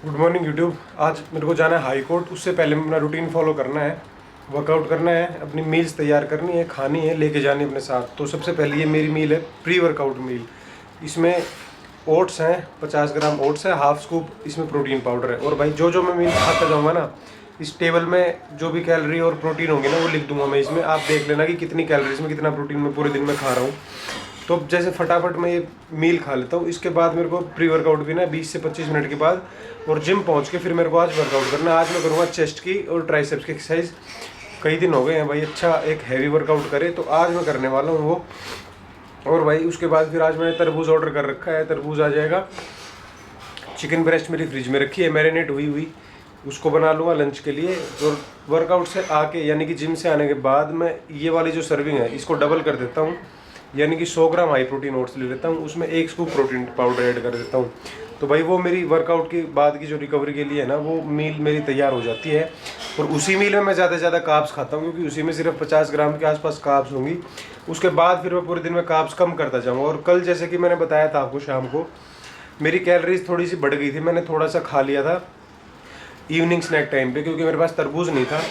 Good morning YouTube. आज मेरे को जाना है हाई कोर्ट। उससे पहले अपना रूटीन फॉलो करना है, वर्कआउट करना है, अपनी मील्स तैयार करनी है, खानी है, लेके जानी है अपने साथ। तो सबसे पहले ये मेरी मील है, प्री वर्कआउट मील। इसमें ओट्स हैं, 50 ग्राम ओट्स है, हाफ स्कूप इसमें प्रोटीन पाउडर है। और भाई जो जो मैं मील खाता जाऊँगा ना, इस टेबल में जो भी कैलोरी और प्रोटीन होंगे ना वो लिख दूंगा मैं इसमें। आप देख लेना कि कितनी कैलोरीज में कितना प्रोटीन मैं पूरे दिन में खा रहा हूँ। तो जैसे फटाफट मैं ये मील खा लेता हूँ। इसके बाद मेरे को प्री वर्कआउट भी ना 20 से 25 मिनट के बाद, और जिम पहुँच के फिर मेरे को आज वर्कआउट करना है। आज मैं करूँगा चेस्ट की और ट्राइसेप्स की एक्सरसाइज। कई दिन हो गए हैं भाई अच्छा एक हैवी वर्कआउट करे, तो आज मैं करने वाला हूँ वो। और भाई उसके बाद फिर आज मैंने तरबूज ऑर्डर कर रखा है, तरबूज आ जाएगा। चिकन ब्रेस्ट मेरी फ्रिज में रखी है मैरिनेट हुई हुई, उसको बना लूँगा लंच के लिए। और वर्कआउट से आके यानी कि जिम से आने के बाद मैं ये वाली जो सर्विंग है इसको डबल कर देता हूँ, यानी कि 100 ग्राम हाई प्रोटीन ओट्स ले लेता हूँ, उसमें 1 स्कूप प्रोटीन पाउडर ऐड कर देता हूँ। तो भाई वो मेरी वर्कआउट के बाद की जो रिकवरी के लिए है ना, वो मील मेरी तैयार हो जाती है। और उसी मील में मैं ज़्यादा से ज़्यादा कार्ब्स खाता हूँ, क्योंकि उसी में सिर्फ 50 ग्राम के आसपास कार्ब्स होंगी। उसके बाद फिर मैं पूरे दिन में कार्ब्स कम करता जाऊँगा। और कल जैसे कि मैंने बताया था आपको, शाम को मेरी कैलोरीज थोड़ी सी बढ़ गई थी, मैंने थोड़ा सा खा लिया था इवनिंग स्नैक टाइम पे, क्योंकि मेरे पास तरबूज नहीं था।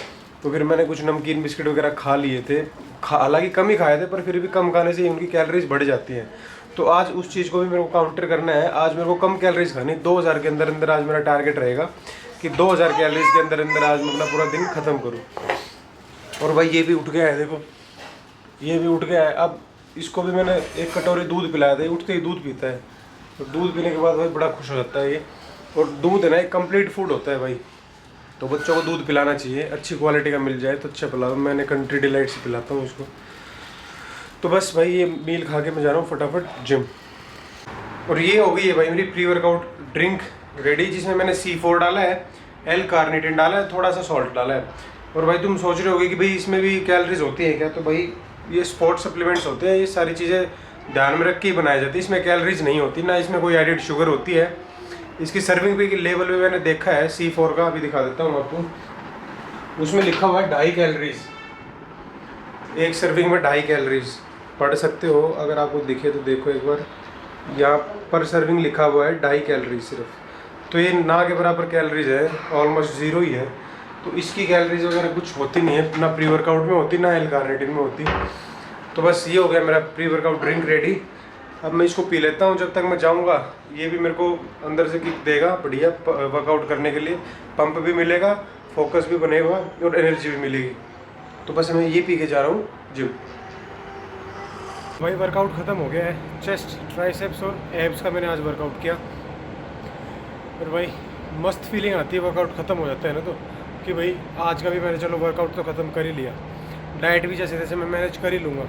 तो फिर मैंने कुछ नमकीन बिस्किट वगैरह खा लिए थे, हालांकि कम ही खाए थे, पर फिर भी कम खाने से उनकी कैलोरीज बढ़ जाती हैं। तो आज उस चीज़ को भी मेरे को काउंटर करना है। आज मेरे को कम कैलोरीज खानी, 2000 के अंदर अंदर आज मेरा टारगेट रहेगा कि 2000 कैलोरीज के अंदर अंदर आज मैं अपना पूरा दिन ख़त्म करूँ। और भाई ये भी उठ गया है, देखो ये भी उठ गया है। अब इसको भी मैंने एक कटोरी दूध पिलाया था, उठते ही दूध पीता है। तो दूध पीने के बाद भाई बड़ा खुश हो जाता है ये। और दूध है ना एक कंप्लीट फूड होता है भाई, तो बच्चों को दूध पिलाना चाहिए, अच्छी क्वालिटी का मिल जाए तो अच्छा पिलाओ। मैंने कंट्री डिलाइट से पिलाता हूँ उसको। तो बस भाई ये मील खा के मैं जा रहा हूँ फटाफट जिम। और ये हो गई है भाई मेरी प्री वर्कआउट ड्रिंक रेडी, जिसमें मैंने C4 डाला है, L कार्निटिन डाला है, थोड़ा सा सॉल्ट डाला है। और भाई तुम सोच रहे होगे कि भाई इसमें भी कैलोरीज होती है क्या? तो भाई ये स्पोर्ट्स सप्लीमेंट्स होते हैं, ये सारी चीज़ें ध्यान में रख के ही बनाई जाती है। इसमें कैलोरीज नहीं होती ना, इसमें कोई एडिड शुगर होती है। इसकी सर्विंग पे लेवल पे मैंने देखा है C4 का, अभी दिखा देता हूँ आपको। उसमें लिखा हुआ है 2.5 कैलोरीज, एक सर्विंग में 2.5 कैलोरीज। पढ़ सकते हो अगर आपको दिखे तो देखो एक बार, यहाँ पर सर्विंग लिखा हुआ है 2.5 कैलोरीज सिर्फ। तो ये ना के बराबर कैलोरीज है, ऑलमोस्ट ज़ीरो ही है। तो इसकी कैलोरीज वगैरह कुछ होती नहीं है, ना प्री वर्कआउट में होती ना L कार्निटिन में होती। तो बस ये हो गया मेरा प्री वर्कआउट ड्रिंक रेडी। अब मैं इसको पी लेता हूँ जब तक मैं जाऊँगा। ये भी मेरे को अंदर से किक देगा बढ़िया वर्कआउट करने के लिए, पंप भी मिलेगा, फोकस भी बनेगा और एनर्जी भी मिलेगी। तो बस मैं ये पी के जा रहा हूँ जिम। भाई वर्कआउट ख़त्म हो गया है, चेस्ट ट्राइसेप्स और एब्स का मैंने आज वर्कआउट किया। और भाई मस्त फीलिंग आती है वर्कआउट ख़त्म हो जाता है ना, तो कि भाई आज का भी मैंने चलो वर्कआउट तो ख़त्म कर ही लिया। डाइट भी जैसे तैसे मैं मैनेज कर ही लूँगा।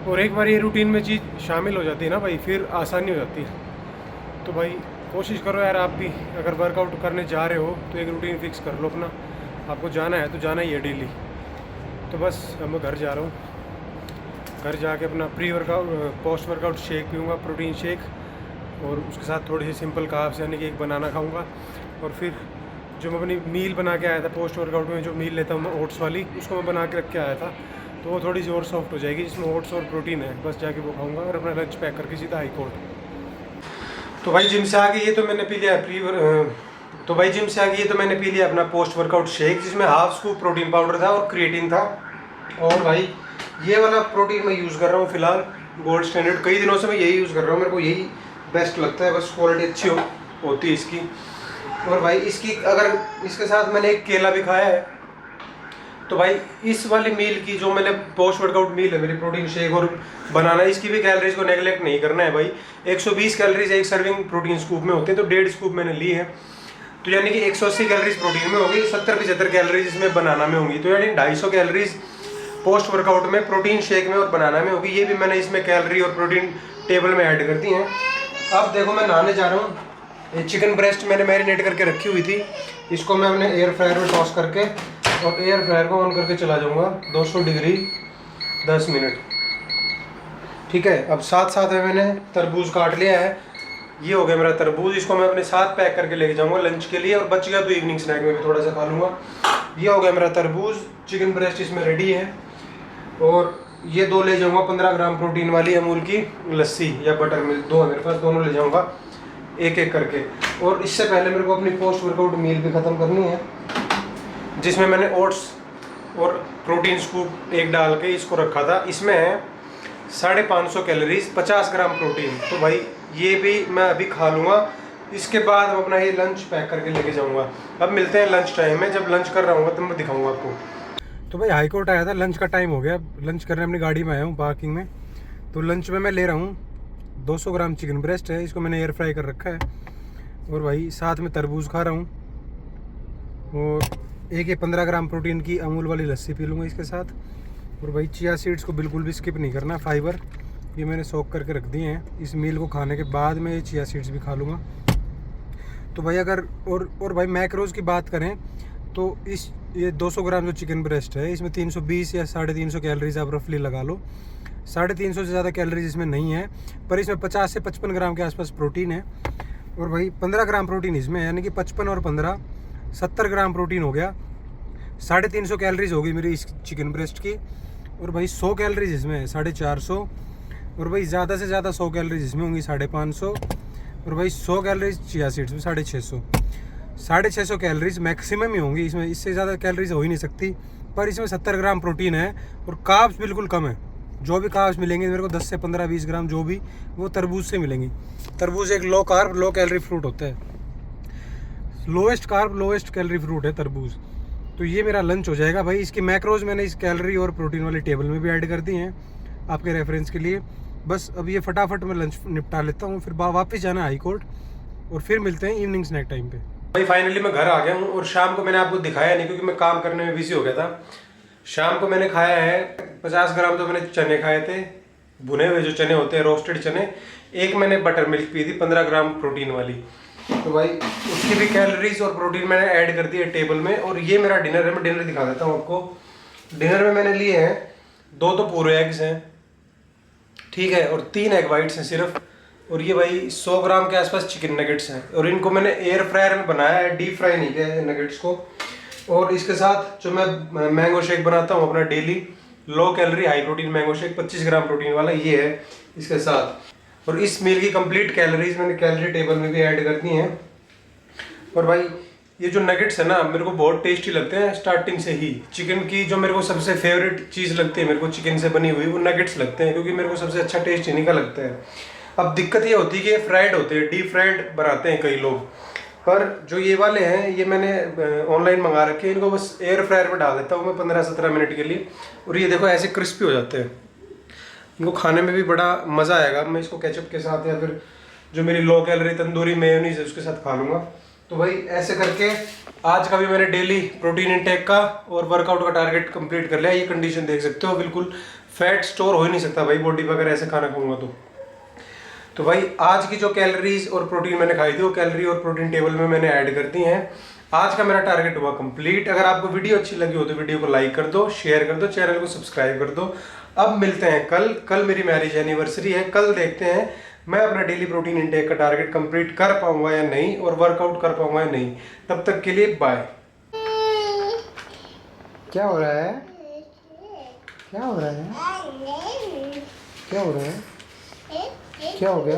और एक बार ये रूटीन में चीज़ शामिल हो जाती है ना भाई, फिर आसानी हो जाती है। तो भाई कोशिश करो यार, आप भी अगर वर्कआउट करने जा रहे हो तो एक रूटीन फिक्स कर लो अपना। आपको जाना है तो जाना ही है डेली। तो बस अब मैं घर जा रहा हूँ, घर जाके अपना pre workout post workout shake पीऊँगा, प्रोटीन शेक, और उसके साथ थोड़ी सी सिंपल कार्ब्स यानी कि एक बनाना खाऊँगा। और फिर जो मैं अपनी मील बना के आया था पोस्ट वर्कआउट में, जो मील लेता हूँ मैं ओट्स वाली, उसको मैं बना के रख के आया था, तो वो थोड़ी सी और सॉफ्ट हो जाएगी, जिसमें ओट्स और प्रोटीन है। बस जाके वो खाऊंगा और अपना लंच पैक करके सीधा हाई कोर्ट। तो भाई जिम से आके ये तो मैंने पी लिया अपना पोस्ट वर्कआउट शेक, जिसमें हाफ स्कूप प्रोटीन पाउडर था और क्रिएटिन था। और भाई ये वाला प्रोटीन मैं यूज़ कर रहा हूँ फिलहाल, गोल्ड स्टैंडर्ड। कई दिनों से मैं यही यूज़ कर रहा हूँ, मेरे को यही बेस्ट लगता है, बस क्वालिटी अच्छी होती है इसकी। और भाई इसकी अगर इसके साथ मैंने एक केला भी खाया है। तो भाई इस वाली मील की जो मैंने पोस्ट वर्कआउट मील है मेरी, प्रोटीन शेक और बनाना, इसकी भी कैलोरीज को नेगलेक्ट नहीं करना है भाई। 120 कैलोरीज एक सर्विंग प्रोटीन स्कूप में होते हैं, तो 1.5 स्कूप मैंने ली है। तो यानी कि 180 कैलोरीज प्रोटीन में होगी, 70-75 कैलोरीज इसमें बनाना में होंगी। तो यानी 250 कैलोरीज पोस्ट वर्कआउट में प्रोटीन शेक में और बनाना में होगी। ये भी मैंने इसमें कैलोरी और प्रोटीन टेबल में ऐड कर दी हैं। अब देखो मैं नहाने जा रहा हूँ। ये चिकन ब्रेस्ट मैंने मैरिनेट करके रखी हुई थी, इसको मैं अपने एयर फ्रायर में टॉस करके और एयर फ्रायर को ऑन करके चला जाऊंगा 200 डिग्री 10 मिनट। ठीक है, अब साथ साथ में मैंने तरबूज काट लिया है। ये हो गया मेरा तरबूज, इसको मैं अपने साथ पैक करके लेके जाऊंगा लंच के लिए, और बच गया तो इवनिंग स्नैक में भी थोड़ा सा खा लूँगा। ये हो गया मेरा तरबूज, चिकन ब्रेस्ट इसमें रेडी है। और ये 2 ले जाऊँगा 15 ग्राम प्रोटीन वाली अमूल की लस्सी या बटर मिल्क, 2 है मेरे पास, दोनों ले जाऊँगा। एक एक करके। और इससे पहले मेरे को अपनी पोस्ट वर्कआउट मील भी ख़त्म करनी है, जिसमें मैंने ओट्स और प्रोटीन स्कूप एक डाल के इसको रखा था। इसमें है 550 कैलोरीज, 50 ग्राम प्रोटीन। तो भाई ये भी मैं अभी खा लूँगा, इसके बाद हम अपना ये लंच पैक करके लेके जाऊँगा। अब मिलते हैं लंच टाइम में, जब लंच कर रहा हूँ तब मैं दिखाऊँगा आपको। तो भाई हाई कोर्ट आया था, लंच का टाइम हो गया, लंच करने अपनी गाड़ी में आया हूँ पार्किंग में। तो लंच में मैं ले रहा हूँ 200 ग्राम चिकन ब्रेस्ट है, इसको मैंने एयर फ्राई कर रखा है। और भाई साथ में तरबूज खा रहा हूँ, और एक 15 ग्राम प्रोटीन की अमूल वाली लस्सी पी लूँगा इसके साथ। और भाई चिया सीड्स को बिल्कुल भी स्किप नहीं करना, फाइबर ये मैंने सोक करके रख दिए हैं। इस मील को खाने के बाद मैं ये चिया सीड्स भी खा लूँगा। तो भाई अगर और भाई मैक्रोज की बात करें तो ये 200 ग्राम जो चिकन ब्रेस्ट है, इसमें 320 या 350 कैलोरीज आप रफली लगा लो। 350 से ज़्यादा कैलोरीज इसमें नहीं है, पर इसमें 50 से 55 ग्राम के आसपास प्रोटीन है। और भाई 15 ग्राम प्रोटीन इसमें है, यानी कि 55 और 15 70 ग्राम प्रोटीन हो गया। 350 कैलोरीज होगी मेरी इस चिकन ब्रेस्ट की। और भाई 100 कैलोरीज इसमें है, 450। और भाई ज़्यादा से ज़्यादा 100 कैलोरीज इसमें होंगी, 550। और भाई 100 कैलोरीज चिया सीड्स में, 650। 650 कैलोरीज मैक्सिमम ही होंगी इसमें, इससे ज़्यादा कैलोरीज हो ही नहीं सकती। पर इसमें 70 ग्राम प्रोटीन है और कार्ब्स बिल्कुल कम है। जो भी कार्ब्स मिलेंगे मेरे को 10 से 15-20 ग्राम जो भी, वो तरबूज से मिलेंगी। तरबूज एक low carb low calorie fruit होता है, lowest carb lowest calorie fruit है तरबूज। तो ये मेरा लंच हो जाएगा भाई। इसकी मैक्रोज मैंने इस कैलोरी और प्रोटीन वाली टेबल में भी ऐड कर दी हैं आपके रेफरेंस के लिए। बस अब ये फटाफट मैं लंच निपटा लेता हूँ, फिर वापस जाना हाई कोर्ट, और फिर मिलते हैं इवनिंग स्नैक टाइम पे। भाई फाइनली मैं घर आ गया हूँ, और शाम को मैंने आपको दिखाया नहीं क्योंकि मैं काम करने में बिजी हो गया था। शाम को मैंने खाया है 50 ग्राम तो मैंने चने खाए थे, भुने हुए जो चने होते हैं, रोस्टेड चने। एक मैंने बटर मिल्क पी थी 15 ग्राम प्रोटीन वाली। तो भाई उसकी भी कैलोरीज और प्रोटीन मैंने ऐड कर दिया टेबल में। और ये मेरा डिनर है, मैं डिनर दिखा देता हूँ आपको। डिनर में मैंने लिए हैं 2 तो पूरे एग्स हैं, ठीक है, और 3 एग वाइट्स हैं सिर्फ। और ये भाई 100 ग्राम के आसपास चिकन नगेट्स हैं, और इनको मैंने एयर फ्रायर में बनाया है, डीप फ्राई नहीं किया है नगेट्स को। और इसके साथ जो मैं मैंगो शेक बनाता हूँ अपना daily, low calorie high protein mango shake 25 gram protein वाला, ये है इसके साथ। और इस मील की कंप्लीट कैलोरीज मैंने कैलोरी टेबल में भी ऐड कर दी हैं। और भाई ये जो नगेट्स है ना, मेरे को बहुत टेस्टी लगते हैं स्टार्टिंग से ही। चिकन की जो मेरे को सबसे फेवरेट चीज़ लगती है, मेरे को चिकन से बनी हुई, वो नगेट्स लगते हैं, क्योंकि मेरे को सबसे अच्छा टेस्ट इन्हीं का लगता है। अब दिक्कत ये होती है कि ये फ्राइड होते हैं, डीप फ्राइड बनाते हैं कई लोग, पर जो ये वाले हैं ये मैंने ऑनलाइन मंगा रखे हैं। इनको बस एयर फ्रायर में डाल देता हूँ मैं 15-17 मिनट के लिए, और ये देखो ऐसे क्रिस्पी हो जाते हैं। इनको खाने में भी बड़ा मज़ा आएगा। मैं इसको केचप के साथ या फिर जो मेरी लो कैलोरी तंदूरी मेयोनीज है उसके साथ खा लूँगा। तो भाई ऐसे करके आज का भी मैंने डेली प्रोटीन इंटेक का और वर्कआउट का टारगेट कंप्लीट कर लिया। ये कंडीशन देख सकते हो, बिल्कुल फैट स्टोर हो ही नहीं सकता भाई बॉडी पर अगर ऐसे खाना खाऊंगा तो भाई आज की जो कैलोरीज और प्रोटीन मैंने खाई थी वो कैलोरी और प्रोटीन टेबल में मैंने ऐड कर दी हैं। आज का मेरा टारगेट हुआ कंप्लीट। अगर आपको वीडियो अच्छी लगी हो तो वीडियो को लाइक कर दो, शेयर कर दो, चैनल को सब्सक्राइब कर दो। अब मिलते हैं कल मेरी मैरिज एनिवर्सरी है। कल देखते हैं मैं अपना डेली प्रोटीन इंटेक का टारगेट कंप्लीट कर पाऊंगा या नहीं, और वर्कआउट कर पाऊंगा या नहीं। तब तक के लिए बाय। क्या हो रहा है? क्या हो रहा है? क्या हो रहा है? क्या हो गया?